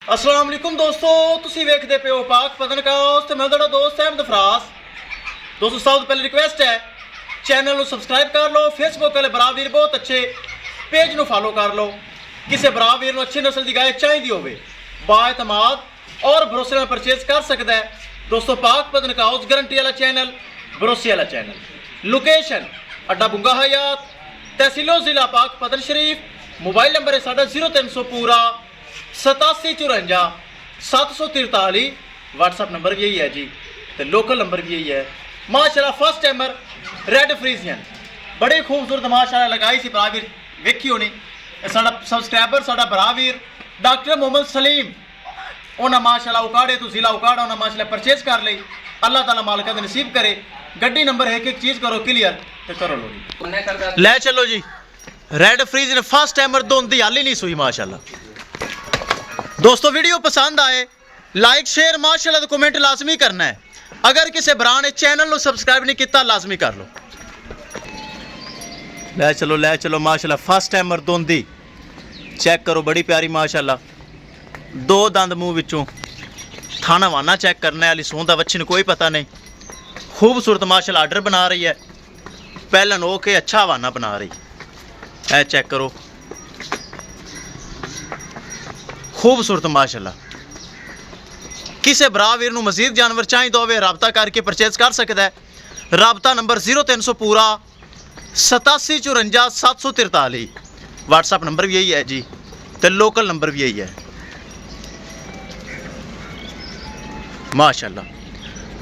अस्सलाम वालेकुम दोस्तों, तुसी वेखदे पे हो पाक पतनकाउस ते मैं तुहाडा दोस्त अहमद फराज। दोस्तों सब तो पहले रिक्वेस्ट है चैनल को सब्सक्राइब कर लो, फेसबुक वाले भरा वीर बहुत अच्छे पेज को फॉलो कर लो। किसी भरा वीर अच्छी नस्ल की गाय चाहिए होवे बाएतमाद और भरोसे में परचेज कर सकता है। दोस्तों पाक पतनकाउस गारंटी वाला चैनल, भरोसे वाला चैनल। लोकेशन अड्डा बुंगा हयात, तहसीलो जिला पाक पतन शरीफ। मोबाइल नंबर है साढ़ा 0300 पूरा 8754 743। व्हाट्सअप नंबर भी यही है जी, तो लोकल नंबर भी यही है। माशाल्लाह फर्स्ट टाइमर रेड फ्रीजियन बड़े खूबसूरत माशाल्लाह लगाई सी भरावीर वेखी होनी। साडा सबसक्राइबर साडा भरावीर डॉक्टर मोहम्मद सलीम उन्हें माशाल्लाह उकाड़े तो जिला उकाड़ा उन्हें माशाल्लाह परचेज कर ली। अल्लाह ताला मालिक दा नसीब करे। गड्डी नंबर है एक चीज़ करो क्लियर तो करो लो जी, ले चलो जी। रेड फ्रीजियन फर्स्ट टाइमर दोंदी हाली नहीं सुई माशाल्लाह। दोस्तों वीडियो पसंद आए लाइक शेयर माशाल्लाह तो कमेंट लाजमी करना है। अगर किसी भरा ने चैनल को सब्सक्राइब नहीं किया लाजमी कर लो। ले चलो माशाल्लाह फर्स्ट टाइमर दोंदी चेक करो, बड़ी प्यारी माशाल्लाह। दो दंद मुंह विचों थाना वाना चेक करने वाली सूंह दा बच्ची ने कोई पता नहीं। खूबसूरत माशाल्लाह आर्डर बना रही है, पहलन हो के अच्छा वाना बना रही है। चेक करो खूबसूरत माशाल्लाह। किसी भरा वीर नूं मजीद जानवर चाहिए होवे राबता करके परचेज कर सकता है। राबता नंबर 0300 पूरा 8754 743। व्हाट्सअप नंबर भी यही है जी, तो लोकल नंबर भी यही है माशाल्लाह।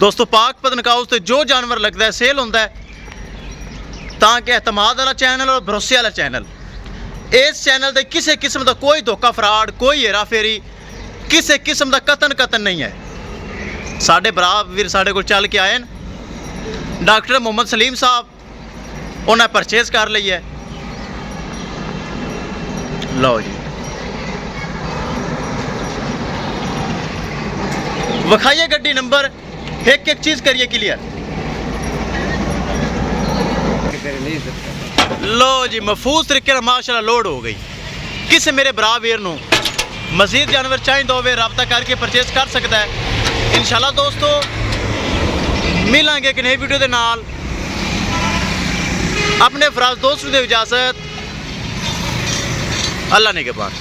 दोस्तों पाक पतनकाउस ते जो जानवर लगता है सेल होंदा है ताकि एतमाद वाला चैनल और भरोसे वाला चैनल। इस चैनल से किसी किस्म का कोई धोखा फ्रॉड, कोई हेरा फेरी, किसी किस्म का कतन नहीं है। साढ़े भरा वीर साढ़े को चल के आए न डॉक्टर मोहम्मद सलीम साहब, उन्हें परचेज कर ली है। लो जी विखाइए गड्डी नंबर, एक एक चीज़ करिए क्लियर। लो जी महफूज तरीके माशाल्लाह लोड हो गई। किसी मेरे भरा वीर नूं मजीद जानवर चाहिए होवे राबता करके परचेज कर सकता है। इंशाल्लाह दोस्तों मिलांगे एक नई वीडियो के नाल। अपने फराज दोस्त को दे इजाजत, अल्लाह ने के बाद।